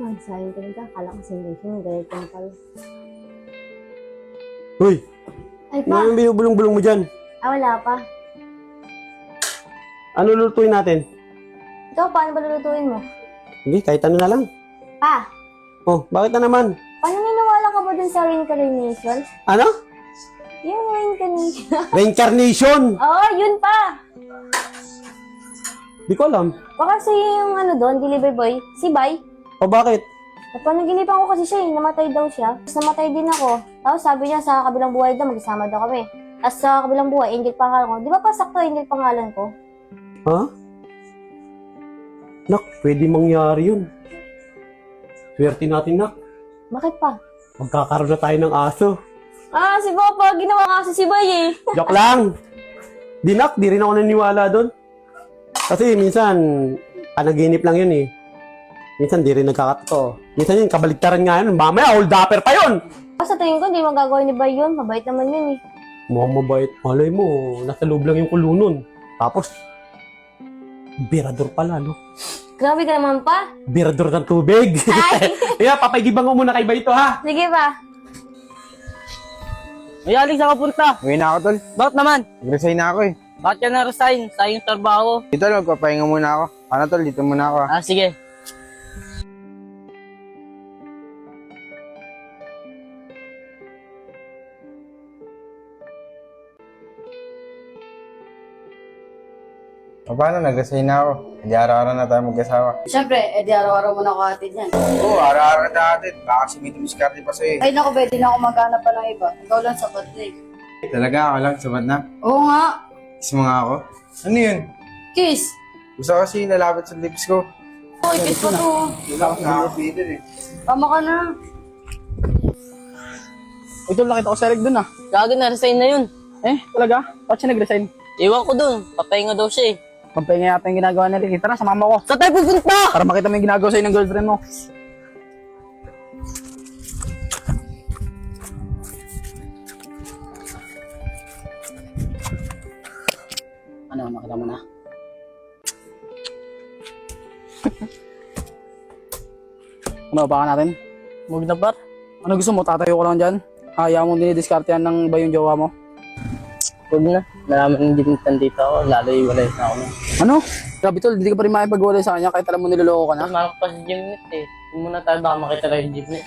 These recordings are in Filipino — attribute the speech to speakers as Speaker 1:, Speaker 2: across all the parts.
Speaker 1: Ay, sayang talaga. Akala ko si Lucian, galit lang pala.
Speaker 2: Hoy!
Speaker 1: Ay
Speaker 2: Ano
Speaker 1: pa!
Speaker 2: yung binubulong-bulong mo dyan?
Speaker 1: Ah, wala pa.
Speaker 2: Ano lulutuin natin?
Speaker 1: Ikaw, paano ba lulutuin mo?
Speaker 2: Hindi, kahit ano na lang.
Speaker 1: Pa!
Speaker 2: Oh, bakit na naman?
Speaker 1: Paano niniwala ka ba dun sa reincarnation?
Speaker 2: Ano?
Speaker 1: Yung reincarnation.
Speaker 2: Reincarnation!
Speaker 1: Oo, yun pa!
Speaker 2: Di ko alam.
Speaker 1: Baka kasi yung ano doon, delivery boy, si Bay.
Speaker 2: O bakit?
Speaker 1: Napanaginipan ko kasi siya namatay daw siya. Tapos namatay din ako. Tapos sabi niya sa kabilang buhay daw, magkasama daw kami. Tapos sa kabilang buhay, Angel pangalan ko. Di ba pa sakto Angel pangalan ko?
Speaker 2: Ha? Nak, pwede mangyari yun. Swerte natin, Nak.
Speaker 1: Bakit pa?
Speaker 2: Magkakaroon na tayo ng aso.
Speaker 1: Ah, si Papa, ginawa kasi si Bay eh.
Speaker 2: Joke lang! Di, Nak, di rin ako naniniwala doon. Kasi minsan, panaginip lang yun eh. Minsan, di rin nagkakatotoo. Minsan yun, kabaligtaran nga yun. Mamaya, hold upper pa yun!
Speaker 1: Sa tingin ko, hindi magagawa ni Bay yun. Mabait naman yun eh.
Speaker 2: Mukhang mabait. Malay mo, nasa loob lang yung kulo nun. Tapos, birador pala, no?
Speaker 1: Grabe ka naman pa.
Speaker 2: Birador ng tubig.
Speaker 1: Ay!
Speaker 2: Kaya, papagibang ko muna kay Baito, ha?
Speaker 1: Sige pa.
Speaker 3: May aling sa kapunta.
Speaker 4: Uwi na ako, tol.
Speaker 3: Bakit naman?
Speaker 4: Nag-resign na ako eh.
Speaker 3: Bakit ka na-resign? Sayang trabaho.
Speaker 4: Dito, tol, magpapahinga muna ako. Ano, tol? Dito muna ako.
Speaker 3: Ah, sige.
Speaker 4: O paano, nag-resign na ako. Hindi araw-araw na tayo magkasama.
Speaker 5: Siyempre, edi araw-araw mo na ako atid yan.
Speaker 4: Oo, araw-araw na natin. Baka kasi may dumiskarte pa sa'yo eh.
Speaker 5: Ay naku, pwede na ako maghanap pa ng iba. Ikaw lang sapat na eh.
Speaker 4: Talaga, ako lang, sabat na.
Speaker 5: Oo nga.
Speaker 4: Kiss mo nga ako. Ano yun?
Speaker 5: Kiss.
Speaker 4: Gusto kasi lalapit sa lips ko.
Speaker 5: Hoy, kiss pa to.
Speaker 4: Wala akong nakakapidin eh.
Speaker 5: Tama ka na.
Speaker 3: Ito, nakita ko sa leg dun ah. Gago, na-resign na yun.
Speaker 6: Eh, talaga? Bakit siya nag-resign?
Speaker 3: Iwan ko dun. Papahinga daw siya eh.
Speaker 6: Pampahinga yata yung ginagawa na Ricky. Tara, sumama ko.
Speaker 3: Saan tayo pupunta?
Speaker 6: Para makita mo yung ginagawa sa'yo ng girlfriend mo. Ano, nakita mo na? Ano, baka natin?
Speaker 3: Huwag na par.
Speaker 6: Ano gusto mo? Tatayo ko lang dyan? Ayaw mo dinidiskartehan ng iba yung jowa mo?
Speaker 3: Huwag na. Maraming hindi nandito ako. Lalo iwalay na ako.
Speaker 6: Ano? Grabe tol, hindi ka pa rin makipag-walay sa kanya kahit alam mo niloloko ka na.
Speaker 3: Marami pa si Jimnet eh. Hindi muna tayo baka makita lang yung Jimnet.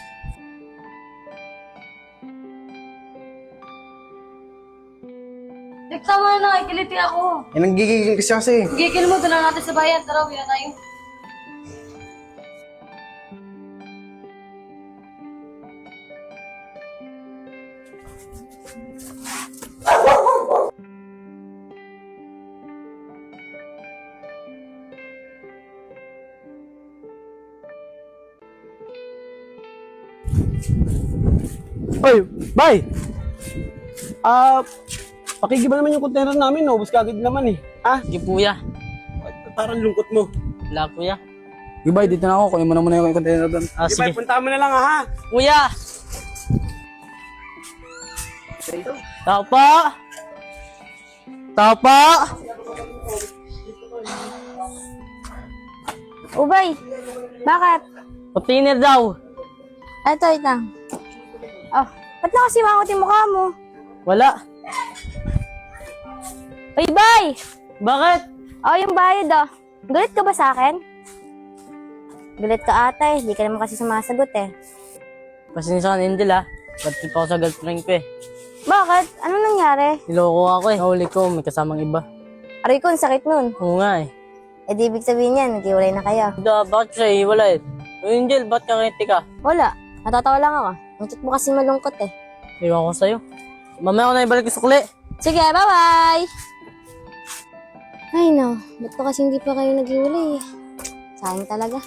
Speaker 5: Teka mo na, nakikiliti ako.
Speaker 4: Eh, nanggigigil kasi.
Speaker 5: Gigil mo, doon na natin sa bayan. Tara, uwi na tayo.
Speaker 2: Hoy, bye! Pakigiba naman yung container namin, no? Ubus kagad naman eh. Ha?
Speaker 3: Sige kuya.
Speaker 2: Parang lungkot mo.
Speaker 3: Wala kuya.
Speaker 6: Goodbye, dito na ako. Kunin mo na muna yung container doon.
Speaker 3: Ah,
Speaker 2: Sige, bye,
Speaker 3: sige.
Speaker 2: punta mo na lang, ha?
Speaker 3: Kuya! Tao po! Tao po!
Speaker 1: Ubay, bakit?
Speaker 3: Container daw.
Speaker 1: Ito, ito. Oh, ba't nakasimangot yung mukha mo?
Speaker 3: Wala.
Speaker 1: Uy, Bay!
Speaker 3: Bakit?
Speaker 1: Oh, yung bayad oh. Galit ka ba sa akin? Galit ka ata eh. Hindi ka naman kasi sumasagot eh.
Speaker 3: Pasensya ka na Angel ah. Ba't pa ako sa girlfriend ko eh.
Speaker 1: Bakit? Ano nangyari?
Speaker 3: Niloko ako eh. Nahuli ko, may kasamang iba.
Speaker 1: Aray ko, ang sakit nun.
Speaker 3: Oo nga eh.
Speaker 1: Eh, di ibig sabihin yan, naghiwalay na kayo.
Speaker 3: Bakit siya iwala eh? Angel, ba't ka ngiti ka?
Speaker 1: Wala. Natatawa lang ako. Ang chat mo kasi malungkot eh.
Speaker 3: Iwan ko sa'yo. Mamaya ko na ibalik yung sukli.
Speaker 1: Sige, bye-bye! Ay no, ba't pa kasi hindi pa kayo naghiwalay eh? Sayang talaga.